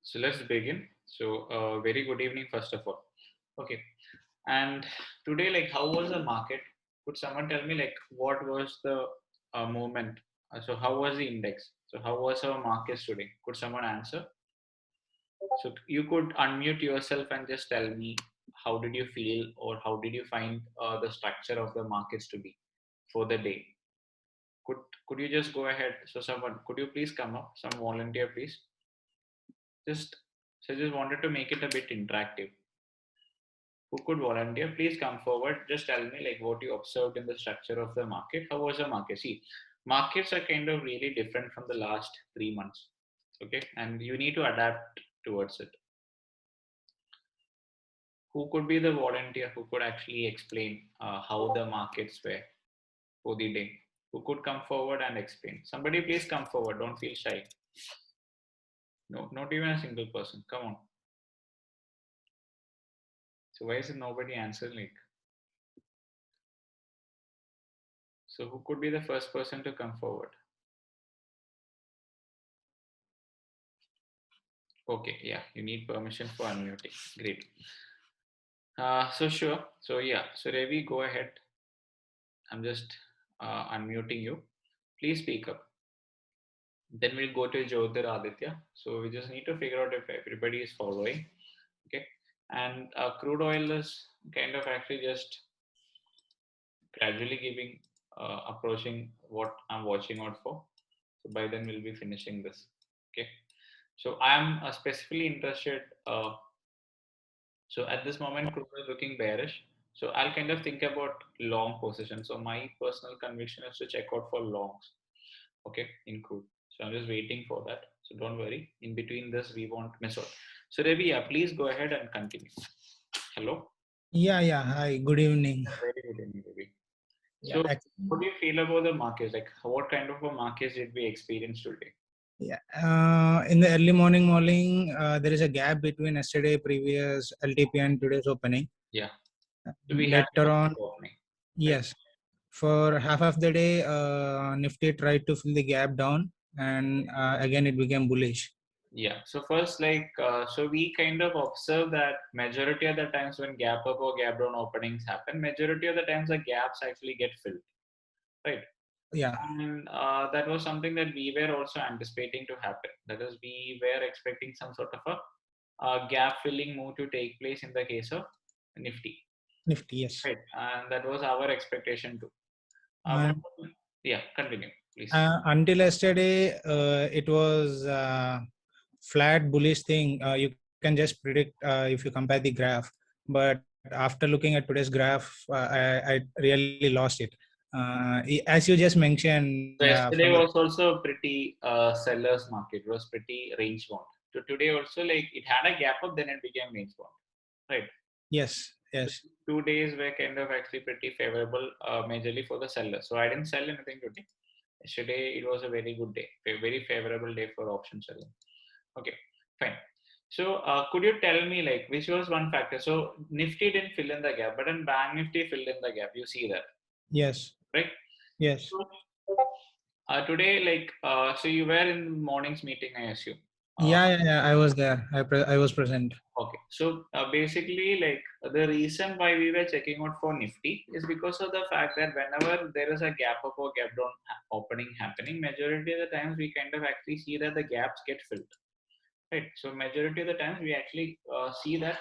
So let's begin. So very good evening first of all. Okay. And today, like, how was the market? Could someone tell me like what was the movement? So how was the index? So how was our markets today? Could someone answer? So you could unmute yourself and just tell me how did you feel or how did you find the structure of the markets to be for the day? Could could you just go ahead? So someone, could you please come up? Some volunteer, please. Just so just wanted to make it a bit interactive. Who could volunteer? Please come forward. Just tell me like what you observed in the structure of the market. How was the market? See, markets are kind of really different from the last 3 months. Okay, and you need to adapt towards it. Who could be the volunteer who could actually explain how the markets were for the day? Who could come forward and explain? Somebody please come forward. Don't feel shy. No, not even a single person. Come on. So why is it nobody answering? Like, so who could be the first person to come forward? Okay, yeah, you need permission for unmuting. Great. So sure. So yeah, so Ravi, go ahead. I'm just unmuting you. Please speak up. Then we'll go to Jyotir Aditya. So we just need to figure out if everybody is following. Okay. And crude oil is kind of actually just gradually giving, approaching what I'm watching out for. So by then we'll be finishing this. Okay. So I'm specifically interested. So at this moment, crude is looking bearish. So I'll kind of think about long position. So my personal conviction is to check out for longs, okay, in crude. So I'm just waiting for that. So don't worry. In between this, we won't miss out. So Ravi, yeah, please go ahead and continue. Hello. Yeah. Hi, good evening. Very good evening, Ravi. Yeah, So what do you feel about the markets? Like what kind of a markets did we experience today? yeah. In the early morning, there is a gap between yesterday previous LTP and today's opening. Yeah. So we had Later on, opening. Right? yes, for half of the day, Nifty tried to fill the gap down, and again it became bullish. Yeah. So first, like, so we kind of observe that majority of the times when gap up or gap down openings happen, majority of the times the gaps actually get filled, right? Yeah, And that was something that we were also anticipating to happen. That is, we were expecting some sort of a gap filling move to take place in the case of Nifty, Nifty, yes. right? And that was our expectation too. But And yeah, continue, please. until yesterday, it was flat bullish thing. You can just predict if you compare the graph. But after looking at today's graph, I really lost it. As you just mentioned, So from yesterday the was also a pretty sellers market. It was pretty range bound. So today also, like, it had a gap up, then it became range bound, right? So yes, 2 days were kind of actually pretty favorable, majorly for the seller. So I didn't sell anything today. Yesterday it was a very good day, a very favorable day for option selling. Okay, fine. So could you tell me like which was one factor? So Nifty didn't fill in the gap, but then Bank Nifty filled in the gap. You see that, yes, right? yes. So today, like, so you were in morning's meeting, I assume. Uh, Yeah. I was there. I was present. okay, so basically, like, the reason why we were checking out for Nifty is because of the fact that whenever there is a gap up or gap down opening happening, majority of the times we kind of actually see that the gaps get filled, right? So majority of the times we actually see that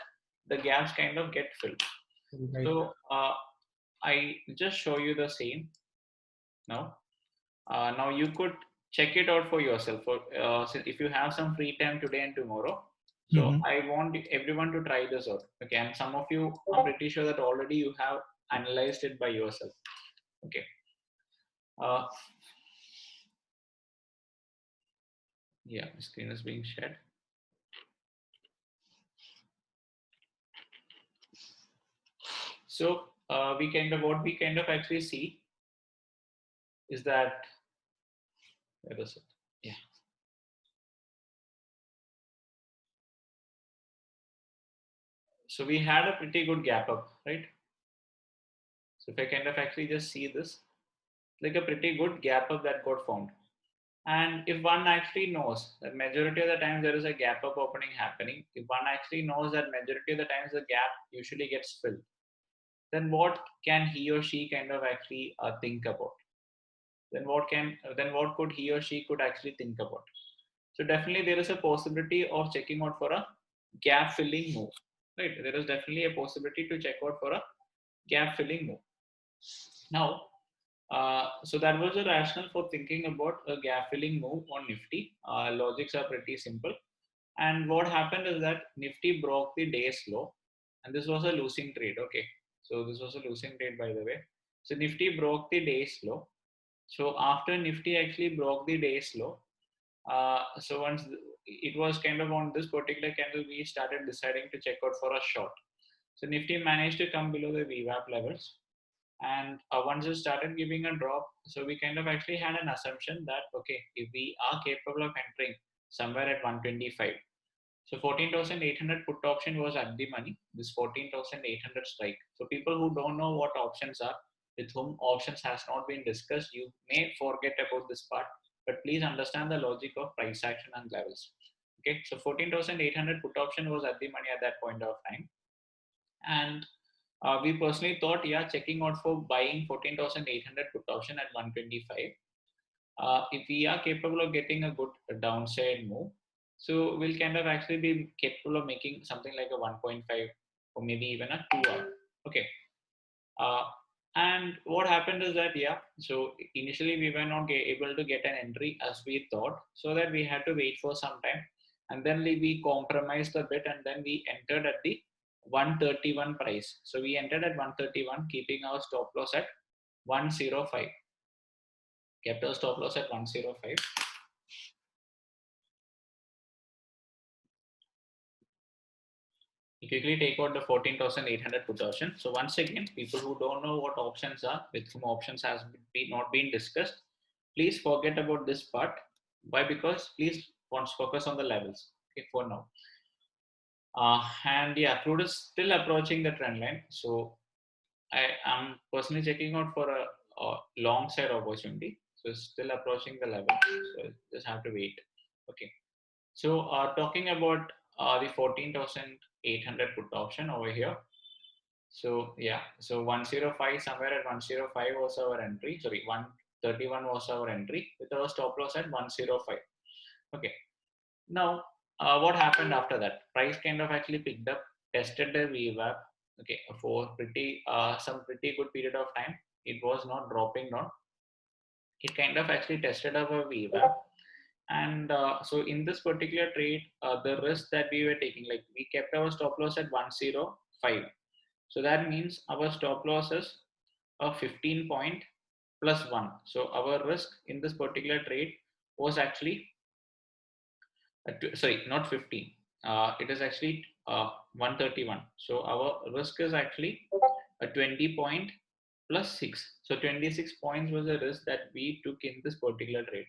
the gaps kind of get filled. Right. So I just show you the same now. Now you could check it out for yourself. For so if you have some free time today and tomorrow, so Mm-hmm. I want everyone to try this out. Okay, and some of you, I'm pretty sure that already you have analyzed it by yourself. Okay. Uh, yeah, the screen is being shared. So what we kind of actually see is that, where is it? Yeah. So we had a pretty good gap up, right? So if I kind of actually just see this, like a pretty good gap up that got formed. And if one actually knows that majority of the times there is a gap up opening happening, if one actually knows that majority of the times the gap usually gets filled, then what can he or she kind of actually think about? Then what could he or she could actually think about? So definitely there is a possibility of checking out for a gap filling move, right? There is definitely a possibility to check out for a gap filling move. Now, so that was the rationale for thinking about a gap filling move on Nifty. Logics are pretty simple. And what happened is that Nifty broke the day's low, and this was a losing trade. Okay, so this was a losing trade, by the way. So Nifty broke the day's low. So after Nifty actually broke the day's low, so once it was kind of on this particular candle, we started deciding to check out for a short. So Nifty managed to come below the VWAP levels, and once it started giving a drop, so we kind of actually had an assumption that okay, if we are capable of entering somewhere at 125, so 14,800 put option was at the money, this 14,800 strike. So people who don't know what options are, with whom options has not been discussed, you may forget about this part, but please understand the logic of price action and levels. Okay, so 14,800 put option was at the money at that point of time, and we personally thought, yeah, checking out for buying 14,800 put option at 125. If we are capable of getting a good downside move, so we'll kind of actually be capable of making something like a 1.5 or maybe even a 2 hour. Okay. Uh, and what happened is that, yeah, so initially we were not able to get an entry as we thought, so that we had to wait for some time. And then we compromised a bit, and then we entered at the 131 price. So we entered at 131, keeping our stop loss at 105. Kept our stop loss at 105. You quickly take out the 14,800 put option. So once again, people who don't know what options are, with whom options has not been discussed, please forget about this part. Why? Because please want to focus on the levels. Okay, for now. And yeah, crude is still approaching the trend line. So I am personally checking out for a long side opportunity. So it's still approaching the level. So just have to wait. Okay. So talking about the 14,800 put option over here. So yeah, so 105, somewhere at 105 was our entry. Sorry, 131 was our entry with our stop loss at 105. Okay. Now, what happened after that? Price kind of actually picked up, tested the VWAP. Okay, for pretty some pretty good period of time. It was not dropping down. It kind of actually tested our VWAP. And so in this particular trade, the risk that we were taking, like we kept our stop loss at 105. So that means our stop loss is a 15 point plus 1. So our risk in this particular trade was actually, sorry, not 15. It is actually 131. So our risk is actually a 20 point plus 6. So 26 points was the risk that we took in this particular trade.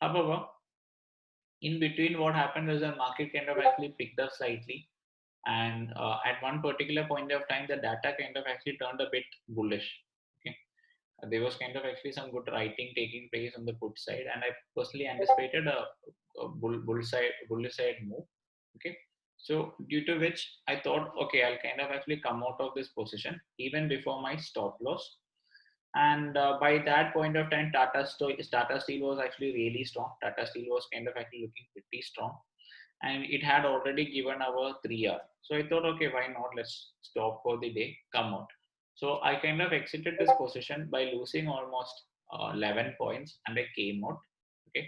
However, in between, what happened is the market kind of actually picked up slightly, and at one particular point of time the data kind of actually turned a bit bullish. Okay, there was kind of actually some good writing taking place on the put side, and I personally anticipated a bullish side move. Okay, so due to which I thought, okay, I'll kind of actually come out of this position even before my stop loss. And by that point of time, Tata Steel was actually really strong. Tata Steel was kind of actually looking pretty strong, and it had already given our 3 hour. So I thought, okay, why not? Let's stop for the day, come out. So I kind of exited this position by losing almost 11 points, and I came out. Okay,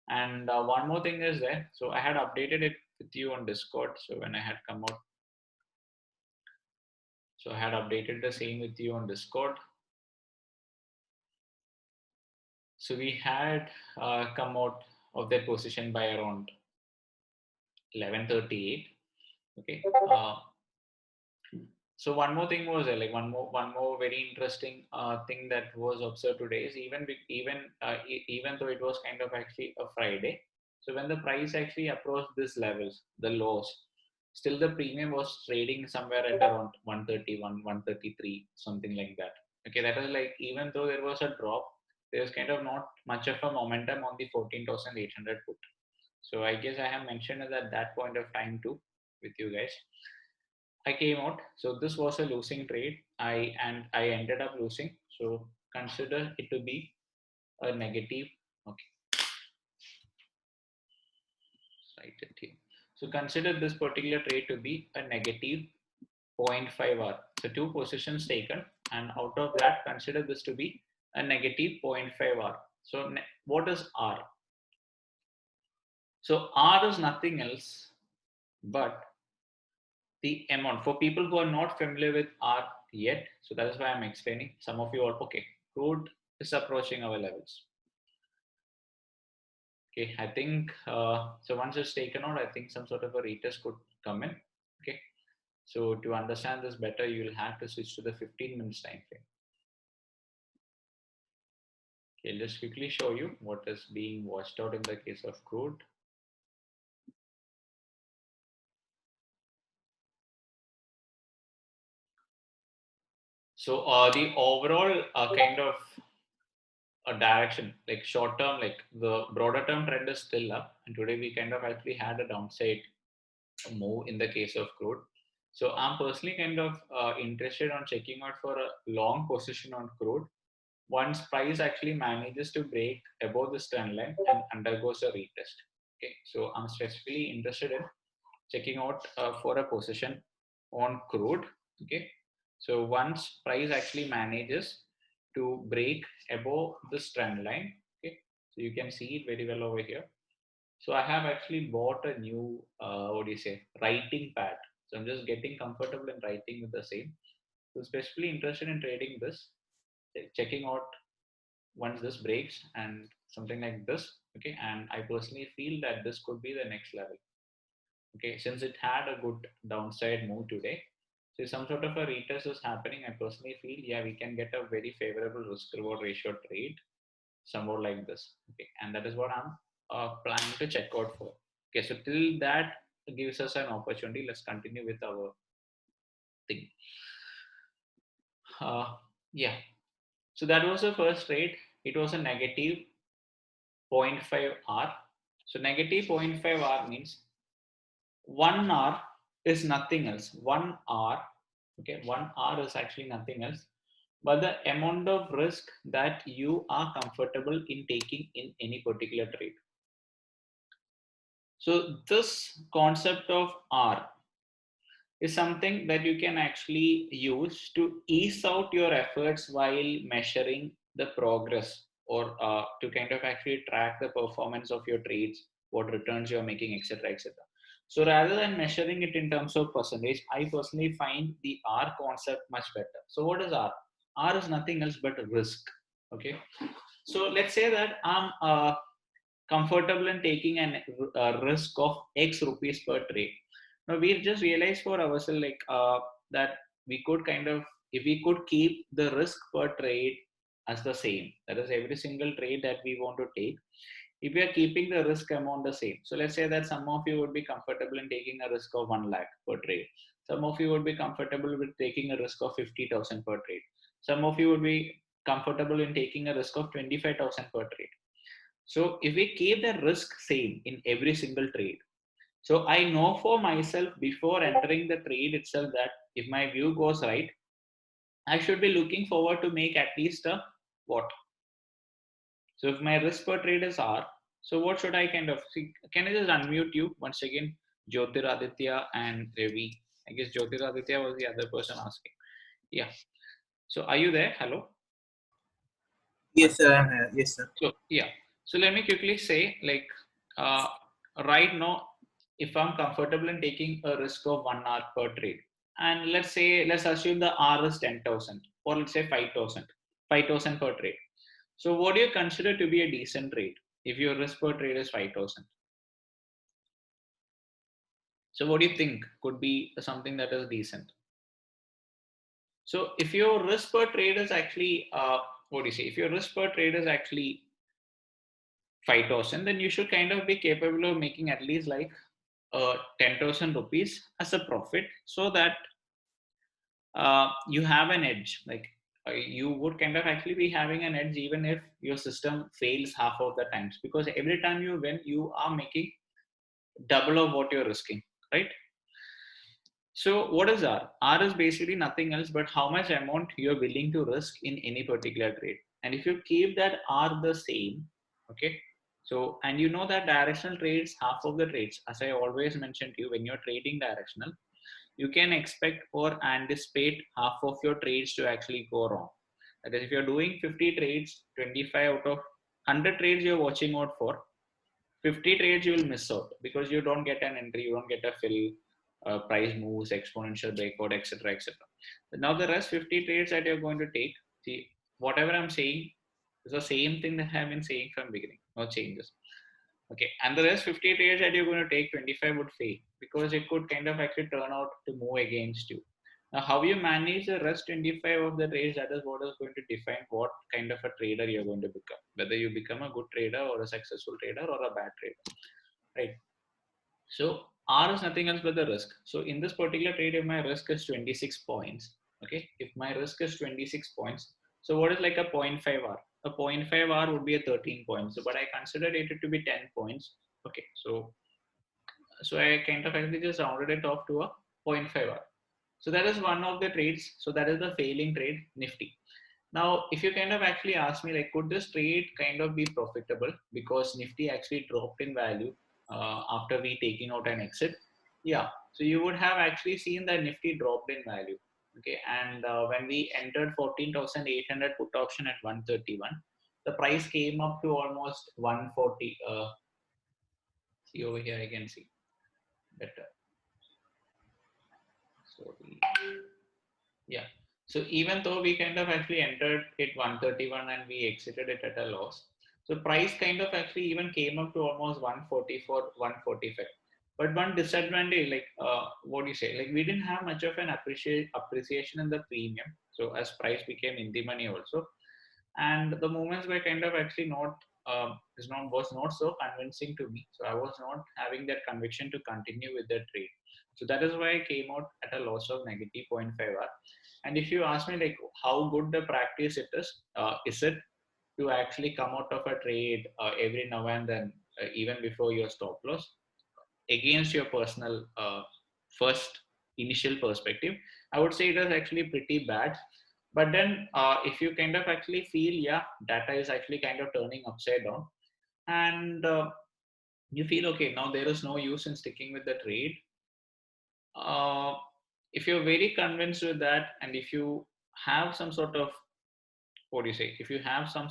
and one more thing is there. So I had updated it with you on Discord. So when I had come out, so I had updated the same with you on Discord. So we had come out of that position by around 11:38. Okay. So one more thing was there, like one more very interesting thing that was observed today is even though it was kind of actually a Friday, so when the price actually approached these levels, the lows, still the premium was trading somewhere at around 131, 133, something like that. Okay, that is like even though there was a drop, there's kind of not much of a momentum on the 14,800 put. So I guess I have mentioned it at that point of time too with you guys. I came out. So this was a losing trade. I ended up losing. So consider it to be a negative. Okay, write it here. So consider this particular trade to be a negative 0.5 R. So two positions taken, and out of that, consider this to be a negative 0.5 R. So what is R? So R is nothing else but the amount. For people who are not familiar with R yet, so that is why I'm explaining. Some of you are okay. Crude is approaching our levels. Okay, I think so. Once it's taken out, I think some sort of a retest could come in. Okay, so to understand this better, you will have to switch to the 15 minutes time frame. Okay, just quickly show you what is being watched out in the case of crude. So the overall kind of a direction, like short term, like the broader term trend is still up, and today we kind of actually had a downside move in the case of crude. So I'm personally kind of interested on checking out for a long position on crude once price actually manages to break above this trend line and undergoes a retest. Okay, so I'm specifically interested in checking out for a position on crude. Okay, so once price actually manages to break above this trend line, okay, so you can see it very well over here. So I have actually bought a new what do you say, writing pad. So I'm just getting comfortable in writing with the same. So especially interested in trading this, checking out once this breaks and something like this. Okay, and I personally feel that this could be the next level. Okay, since it had a good downside move today, so some sort of a retest is happening, I personally feel, yeah, we can get a very favorable risk reward ratio trade somewhat like this. Okay, and that is what I'm planning to check out for. Okay, so till that gives us an opportunity, let's continue with our thing. Yeah, so that was the first trade. It was a negative 0.5 R. So negative 0.5 R means 1 R is nothing else. 1 R, okay, 1 R is actually nothing else but the amount of risk that you are comfortable in taking in any particular trade. So this concept of R is something that you can actually use to ease out your efforts while measuring the progress, or to kind of actually track the performance of your trades, what returns you're making, etc., etc. So rather than measuring it in terms of percentage, I personally find the R concept much better. So what is R? R is nothing else but risk. Okay, so let's say that I'm comfortable in taking a risk of X rupees per trade. Now we've just realized for ourselves like that we could kind of, if we could keep the risk per trade as the same, that is every single trade that we want to take, if we are keeping the risk amount the same. So let's say that some of you would be comfortable in taking a risk of 1 lakh per trade. Some of you would be comfortable with taking a risk of 50,000 per trade. Some of you would be comfortable in taking a risk of 25,000 per trade. So if we keep the risk same in every single trade, so I know for myself before entering the trade itself that if my view goes right, I should be looking forward to make at least a what. So if my risk per trade is R, so what should I kind of see? Can I just unmute you once again, Jyotiraditya and Ravi? I guess Jyotiraditya was the other person asking. Yeah. So are you there? Hello. Yes, sir. I'm here. Yes, sir. So yeah, so let me quickly say, like, uh, right now, if I'm comfortable in taking a risk of 1 hour per trade, and let's assume the R is 10,000, or let's say 5,000, 5,000 per trade. So what do you consider to be a decent trade if your risk per trade is 5,000? So what do you think could be something that is decent? So if your risk per trade is actually, what do you say? If your risk per trade is actually 5,000, then you should kind of be capable of making at least like 10,000 rupees as a profit, so that you have an edge. Like you would kind of actually be having an edge even if your system fails half of the times, because every time you win, you are making double of what you're risking, right? So what is R? R is basically nothing else but how much amount you're willing to risk in any particular trade. And if you keep that R the same, okay, so, and you know that directional trades, half of the trades, as I always mentioned to you, when you're trading directional, you can expect or anticipate half of your trades to actually go wrong. That is, if you're doing 50 trades, 25 out of 100 trades you're watching out for, 50 trades you will miss out because you don't get an entry, you don't get a fill, price moves, exponential breakout, etc., etc. Now the rest 50 trades that you're going to take, see, whatever I'm saying is the same thing that I've been saying from beginning, no changes. Okay, and the rest 50 trades that you're going to take, 25 would fail because it could kind of actually turn out to move against you. Now, how you manage the rest 25 of the trades, that is what is going to define what kind of a trader you're going to become. Whether you become a good trader or a successful trader or a bad trader, right? So R is nothing else but the risk. So in this particular trade, if my risk is 26 points, okay, if my risk is 26 points, so what is like a 0.5 R? A 0.5 R would be a 13 points, so, but I considered it to be 10 points. Okay, so I kind of actually just rounded it off to a 0.5 R. So that is one of the trades. So that is the failing trade, Nifty. Now, if you kind of actually ask me, like, could this trade kind of be profitable because Nifty actually dropped in value after we taking out an exit? Yeah. So you would have actually seen that Nifty dropped in value. Okay. And when we entered 14,800 put option at 131, the price came up to almost 140. See over here, I can see better. So yeah. So even though we kind of actually entered it 131 and we exited it at a loss, so price kind of actually even came up to almost 144, 145. But one disadvantage, like what do you say, like we didn't have much of an appreciation in the premium. So as price became in the money also, and the movements were kind of actually not was not so convincing to me. So I was not having that conviction to continue with the trade. So that is why I came out at a loss of negative 0.5 R. And if you ask me like how good the practice it is it to actually come out of a trade every now and then, even before your stop loss, against your personal first initial perspective, I would say it is actually pretty bad. But then if you kind of actually feel, yeah, data is actually kind of turning upside down, and you feel okay, now there is no use in sticking with the trade. uh, if you're very convinced with that, and if you have some sort of, what do you say, if you have some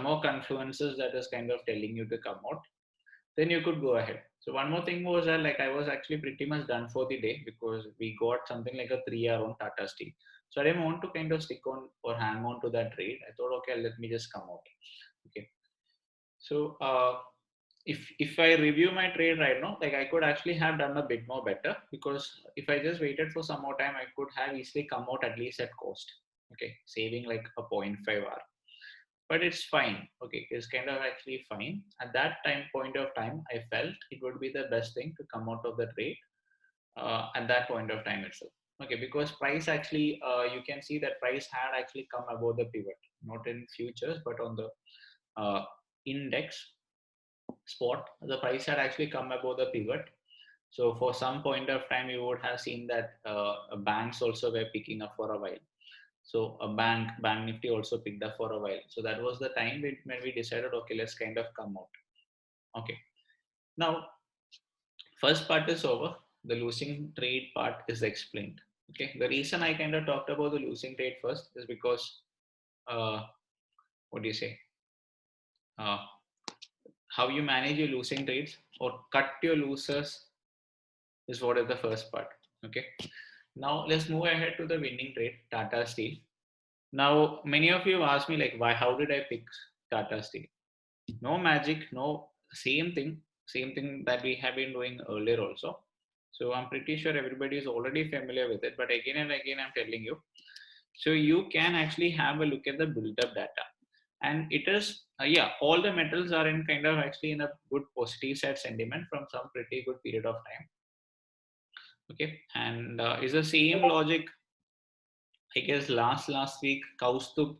more confluences that is kind of telling you to come out, then you could go ahead. So one more thing was that like I was actually pretty much done for the day because we got something like a 3 hour on Tata Steel. So I didn't want to kind of stick on or hang on to that trade. I thought, okay, let me just come out. Okay. So if I review my trade right now, like I could actually have done a bit more better, because if I just waited for some more time, I could have easily come out at least at cost. Okay, saving like a 0.5 hour, but it's fine. Okay, it's kind of actually fine. At that point of time, I felt it would be the best thing to come out of the trade at that point of time itself. Okay, because price actually, you can see that price had actually come above the pivot, not in futures, but on the index spot, the price had actually come above the pivot. So for some point of time, you would have seen that banks also were picking up for a while. So a bank Nifty also picked up for a while. So that was the time when we decided, okay, let's kind of come out. Okay. Now, first part is over. The losing trade part is explained. Okay. The reason I kind of talked about the losing trade first is because, what do you say? Uh, how you manage your losing trades or cut your losers is what is the first part. Okay. Now let's move ahead to the winning trade, Tata Steel. Now, many of you ask me like, why, how did I pick Tata Steel? No magic, no, same thing that we have been doing earlier also. So I'm pretty sure everybody is already familiar with it, but again and again, I'm telling you. So you can actually have a look at the build-up data. And it is, yeah, all the metals are in kind of actually in a good positive side sentiment from some pretty good period of time. Okay, and is the same logic I guess last week, Kaustubh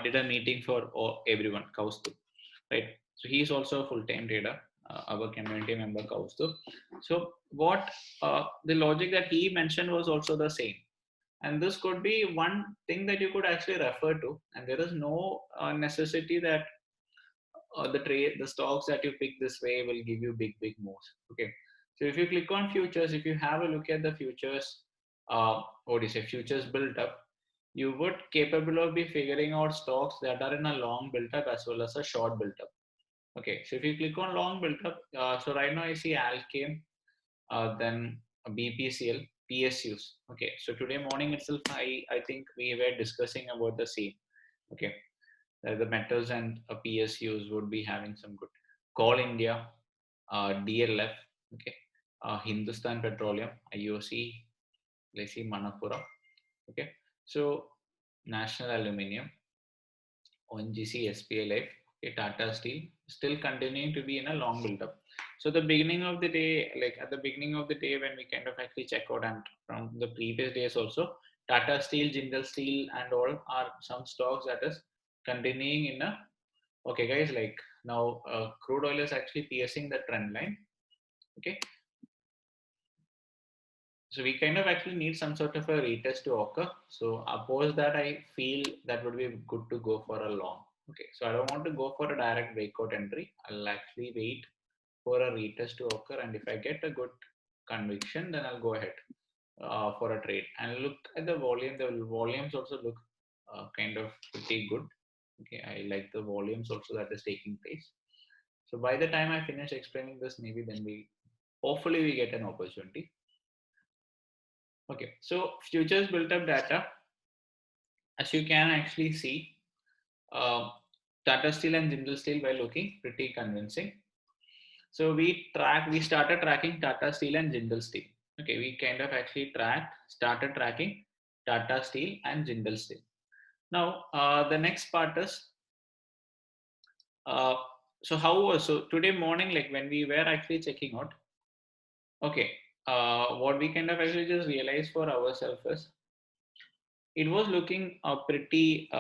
did a meeting for everyone, Kaustubh, right? So he's also a full-time trader, our community member Kaustubh. So what the logic that he mentioned was also the same. And this could be one thing that you could actually refer to. And there is no necessity that the stocks that you pick this way will give you big moves. Okay. So if you click on futures, if you have a look at the futures, what do you say, futures built up, you would capable of be figuring out stocks that are in a long built up as well as a short built up. Okay, so if you click on long built up, so right now I see Alchem, then BPCL, PSUs. Okay, so today morning itself, I think we were discussing about the same. Okay, the metals and PSUs would be having some good. Coal India, DLF, okay, Hindustan Petroleum, IOC, let's see Manapura. Okay, so National Aluminium, ONGC, SPLF, okay, Tata Steel, still continuing to be in a long build up. So the beginning of the day, like at the beginning of the day when we kind of actually check out, and from the previous days also, Tata Steel, Jindal Steel and all are some stocks that is continuing in a, okay guys, like now crude oil is actually piercing the trend line. Okay, so we kind of actually need some sort of a retest to occur. So oppose that, I feel that would be good to go for a long. Okay, so I don't want to go for a direct breakout entry. I'll actually wait for a retest to occur, and if I get a good conviction, then I'll go ahead for a trade. And look at the volume. The volumes also look kind of pretty good. Okay, I like the volumes also that is taking place. So by the time I finish explaining this, maybe then hopefully we get an opportunity. Okay, so futures built up data, as you can actually see, Tata Steel and Jindal Steel were looking pretty convincing. So we started tracking Tata Steel and Jindal Steel. Okay, we kind of actually started tracking Tata Steel and Jindal Steel. Now, the next part is, so today morning, like when we were actually checking out, okay, what we kind of actually just realized for ourselves is, it was looking pretty,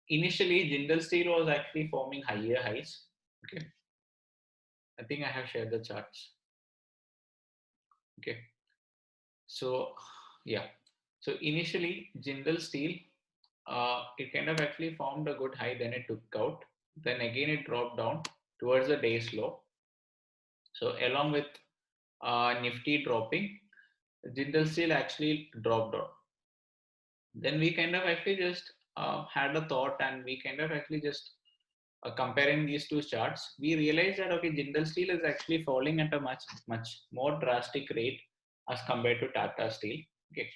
initially Jindal Steel was actually forming higher highs. Okay, I think I have shared the charts. Okay, so yeah, so initially Jindal Steel, it kind of actually formed a good high, then it took out, then again it dropped down towards the day's low. So along with Nifty dropping, Jindal Steel actually dropped down. Then we kind of actually just had a thought, and we kind of actually just comparing these two charts, we realized that okay, Jindal Steel is actually falling at a much more drastic rate as compared to Tata Steel. Okay,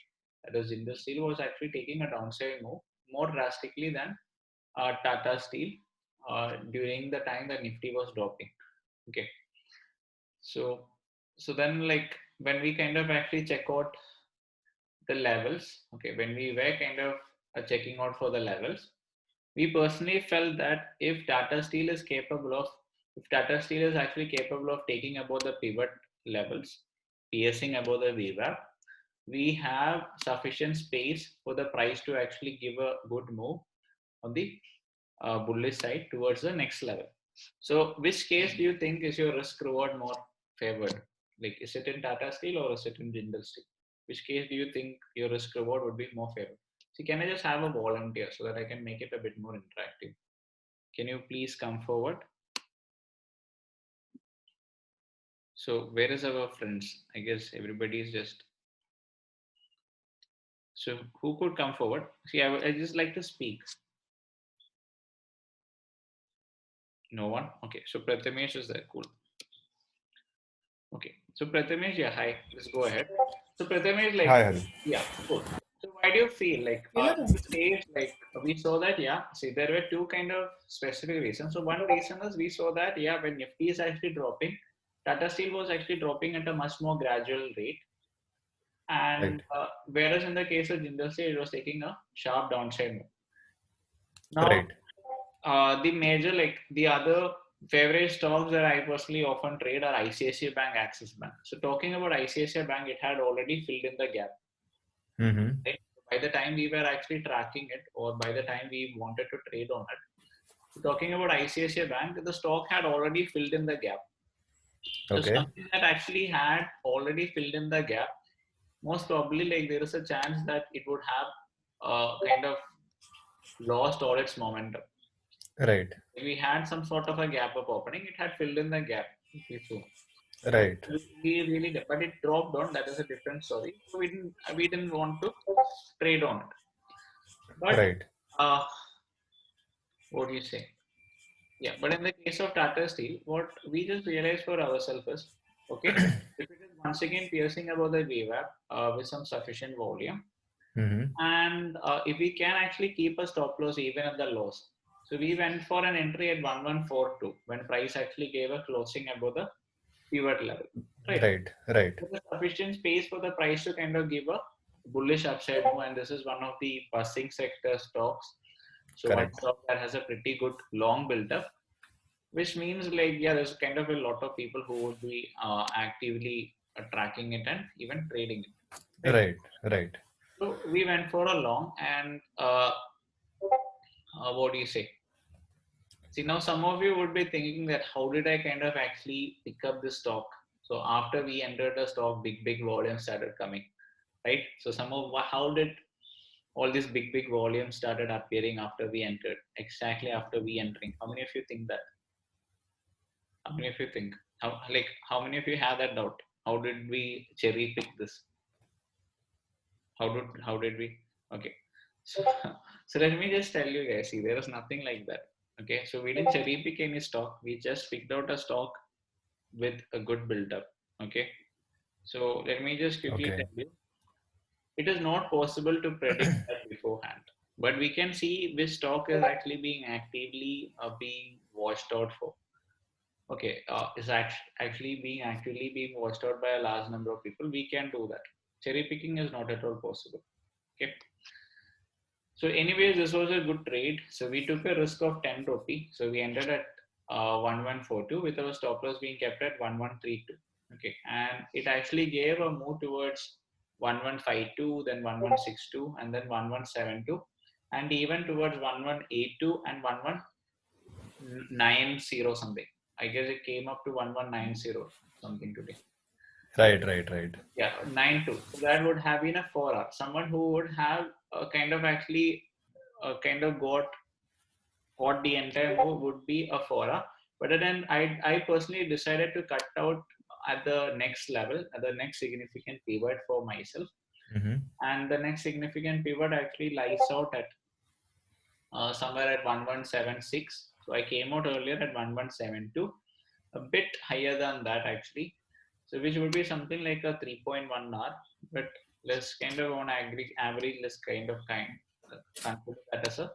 that is, Jindal Steel was actually taking a downside move more drastically than Tata Steel during the time that Nifty was dropping. Okay, so then like when we kind of actually check out the levels, okay, when we were kind of checking out for the levels, we personally felt that if Tata Steel is actually capable of taking above the pivot levels, piercing above the VWAP, we have sufficient space for the price to actually give a good move on the bullish side towards the next level. So which case do you think is your risk reward more favored? Like, is it in Tata Steel or is it in Jindal Steel? Which case do you think your risk reward would be more favored? See, can I just have a volunteer so that I can make it a bit more interactive? Can you please come forward? So where is our friends? I guess everybody is just. So who could come forward? See, I just like to speak. No one? Okay, so Prathamesh is there. Cool. Okay, so Prathamesh, yeah, hi. Let's go ahead. So Prathamesh, like, Hi, Hari. yeah, cool. So why do you feel like like we saw that, yeah, see, there were two kind of specific reasons. So one reason is we saw that, yeah, when Nifty is actually dropping, Tata Steel was actually dropping at a much more gradual rate. And Right. whereas in the case of Jindal Steel, it was taking a sharp downside move. Now, Right. the major, like the other favorite stocks that I personally often trade are ICICI Bank, Axis Bank. So talking about ICICI Bank, it had already filled in the gap. Mm-hmm. Right? by the time we were actually tracking it, or by the time we wanted to trade on it, talking about ICICI Bank, the stock had already filled in the gap. So Okay. something that actually had already filled in the gap, most probably like there is a chance that it would have kind of lost all its momentum. Right. We had some sort of a gap up opening, it had filled in the gap. Right. We really did, but it dropped down. That is a different story. So we didn't want to trade on it. But Right. what do you say? Yeah, but in the case of Tata Steel, what we just realized for ourselves is, okay, if it is once again piercing above the VWAP with some sufficient volume, Mm-hmm. and if we can actually keep a stop loss even at the lows. So we went for an entry at 1142 when price actually gave a closing above the pivot level. Right. Right. Right. There is sufficient space for the price to kind of give a bullish upside move, and this is one of the buzzing sector stocks. So one Correct. stock that has a pretty good long build up, which means like, yeah, there's kind of a lot of people who would be actively tracking it and even trading it. Right. Right. So we went for a long, and what do you say? See, now some of you would be thinking that how did I kind of actually pick up this stock? So after we entered the stock, big volumes started coming, right? So how did all these big volumes started appearing after we entered? Exactly after we entering. How many of you think that? How many of you think? How many of you have that doubt? How did we cherry pick this? How did we? Okay. So, so let me just tell you guys, see, there is nothing like that. Okay. So we didn't cherry pick any stock. We just picked out a stock with a good build up. Okay. So let me just quickly Okay. tell you, it is not possible to predict that beforehand, but we can see which stock is actually being actively being watched out for. Okay, is actually being actively being watched out by a large number of people. We can do that. Cherry picking is not at all possible. Okay. So anyways, this was a good trade. So we took a risk of 10 rupee. So we ended at 1142 with our stop loss being kept at 1132. Okay. And it actually gave a move towards 1152, then 1162, and then 1172, and even towards 1182 and 1190 something. I guess it came up to 1190 something today. Right. Right. Right. Yeah, 92. So that would have been a 4 hour. Someone who would have kind of actually kind of got the entire move would be a 4 hour. But then I personally decided to cut out at the next level, at the next significant pivot for myself. Mm-hmm. And the next significant pivot actually lies out at somewhere at 1176. So I came out earlier at 1172, a bit higher than that actually. So which would be something like a 3.1 hour, but let's kind of on average, let's consider that as a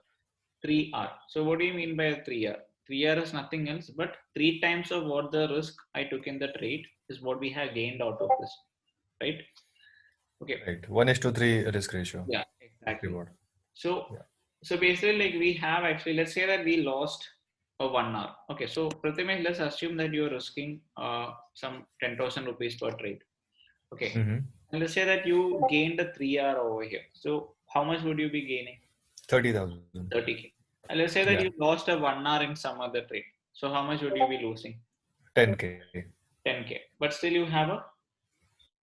3 hour. So what do you mean by a 3 hour? 3 hour is nothing else but 3 times of what the risk I took in the trade is what we have gained out of this, right? Okay. Right. 1:3 risk ratio. Yeah, exactly. Reward. So, Yeah. so basically, like we have actually, let's say that we lost a 1 hour. Okay, so Prathimesh, let's assume that you're risking some 10,000 rupees per trade. Okay, Mm-hmm. and let's say that you gained a 3 hour over here. So how much would you be gaining? 30,000. 30K. And let's say that Yeah. you lost a 1 hour in some other trade. So how much would you be losing? 10K. 10K. But still you have a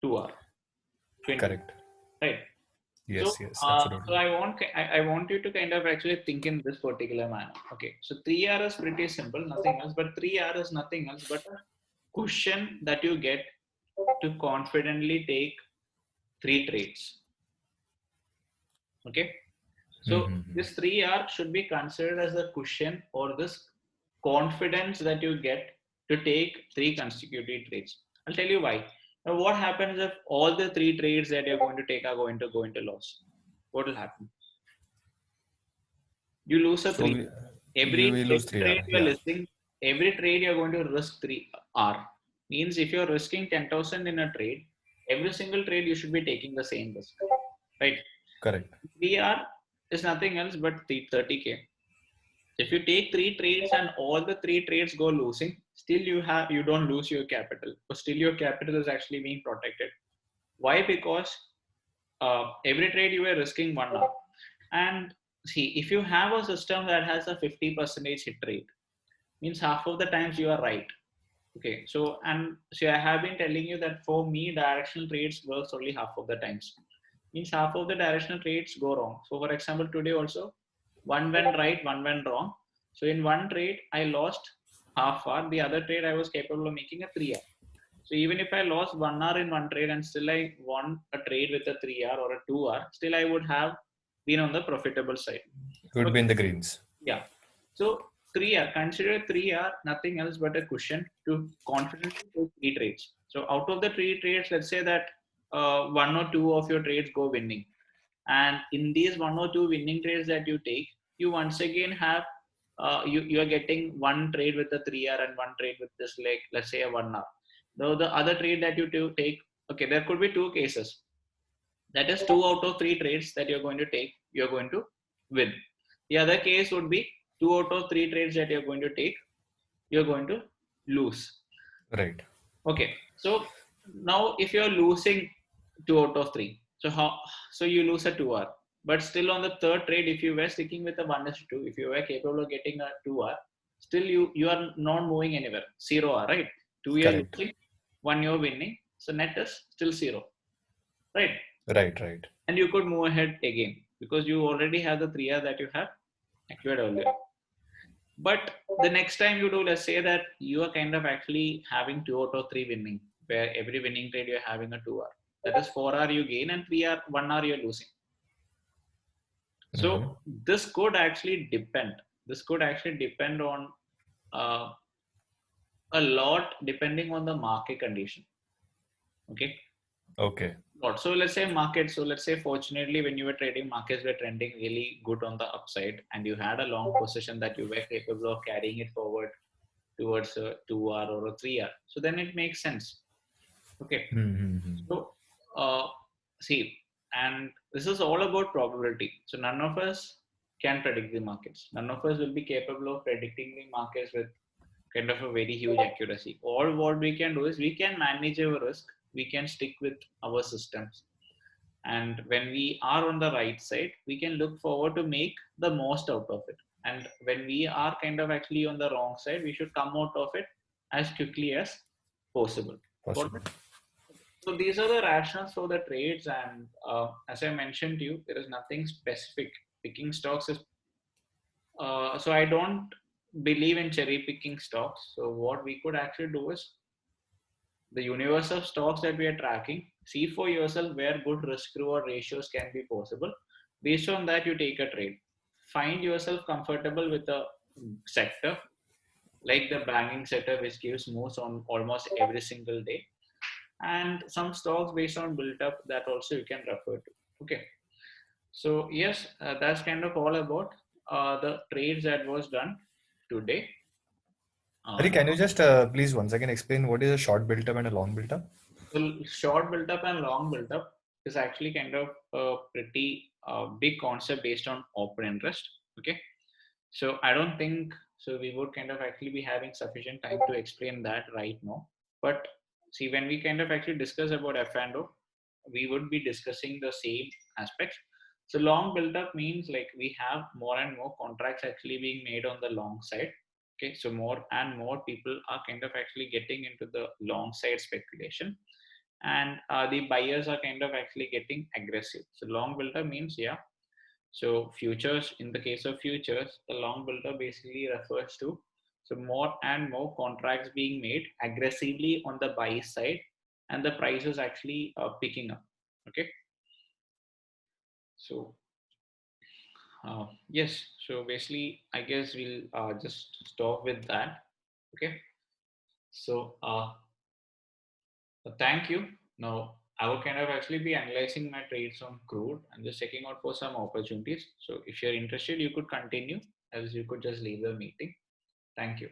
2 hour. 20, Correct. right? Yes. So, Yes. so Absolutely. I want you to kind of actually think in this particular manner. Okay, so 3R is pretty simple, nothing else. But 3R is nothing else but a cushion that you get to confidently take 3 trades. Okay, so Mm-hmm. this 3R should be considered as a cushion or this confidence that you get to take 3 consecutive trades. I'll tell you why. Now, what happens if all the 3 trades that you're going to take are going to go into loss? What will happen? You lose a So 3. we lose 3 trade hour. you're Yeah. listing, every trade you're going to risk 3R. Means if you're risking 10,000 in a trade, every single trade you should be taking the same risk, right? Correct. 3R is nothing else but 30K. If you take 3 trades and all the 3 trades go losing, still you don't lose your capital, but still your capital is actually being protected. Why? Because every trade you were risking 1 hour. And see, if you have a system that has a 50% hit rate, means half of the times you are right. Okay, so and so I have been telling you that for me, directional trades works only half of the times. Means half of the directional trades go wrong. So for example, today also, one went right, one went wrong. So in one trade, I lost half hour. The other trade, I was capable of making a 3 hour. So even if I lost 1 hour in one trade and still I won a trade with a 3 hour or a 2 hour, still I would have been on the profitable side. Would be in the greens. Yeah. So 3 hour, consider 3 hour nothing else but a cushion to confidently take 3 trades. So out of the 3 trades, let's say that 1 or 2 of your trades go winning, and in these 1 or 2 winning trades that you take, you once again have you are getting one trade with a 3 hour and one trade with this, like let's say a 1 hour. Though the other trade that you take, okay, there could be 2 cases. That is 2 out of 3 trades that you're going to take, you're going to win. The other case would be 2 out of 3 trades that you're going to take, you're going to lose. Right. Okay, so now if you're losing 2 out of 3, so you lose a 2 hour, but still on the third trade, if you were sticking with a 1:2, if you were capable of getting a 2 hour, still you are not moving anywhere, 0 hour, right? 2 you're Correct. losing, 1 you're winning, so net is still 0, right? Right. And you could move ahead again because you already have the 3 hour that you have acquired earlier. But the next time you do, let's say that you are kind of actually having 2 out of 3 winning, where every winning trade you're having a 2 hour. That is 4 hour you gain and 3 hour, 1 hour you're losing. So this could actually depend. This could actually depend on a lot depending on the market condition. Okay. So let's say markets. So let's say fortunately when you were trading, markets were trending really good on the upside, and you had a long position that you were capable of carrying it forward towards a 2 hour or a 3 hour. So then it makes sense. Okay. So see, and this is all about probability. So none of us can predict the markets. None of us will be capable of predicting the markets with kind of a very huge accuracy. All what we can do is we can manage our risk. We can stick with our systems. And when we are on the right side, we can look forward to make the most out of it. And when we are kind of actually on the wrong side, we should come out of it as quickly as possible. So these are the rationales for the trades. And as I mentioned to you, there is nothing specific. Picking stocks is, so I don't believe in cherry picking stocks. So what we could actually do is the universe of stocks that we are tracking, see for yourself where good risk reward ratios can be possible. Based on that, you take a trade. Find yourself comfortable with a sector like the banking sector, which gives moves on almost every single day, and some stocks based on built up that also you can refer to. Okay. So yes, that's kind of all about the trades that was done today. Hari, can you just please once again explain what is a short built up and a long built up? So short build up and long build up is actually kind of a pretty big concept based on open interest. Okay. So I don't think so we would kind of actually be having sufficient time to explain that right now. But see, when we kind of actually discuss about F&O, we would be discussing the same aspects. So long build up means like we have more and more contracts actually being made on the long side. Okay, so more and more people are kind of actually getting into the long side speculation, and the buyers are kind of actually getting aggressive. So long build up means, yeah. So futures, in the case of futures, the long build up basically refers to so more and more contracts being made aggressively on the buy side, and the price is actually picking up. Okay. So yes, so basically I guess we'll just stop with that. Okay. So thank you. Now I would kind of actually be analyzing my trades on crude and just checking out for some opportunities. So if you're interested, you could continue, else you could just leave the meeting. Thank you.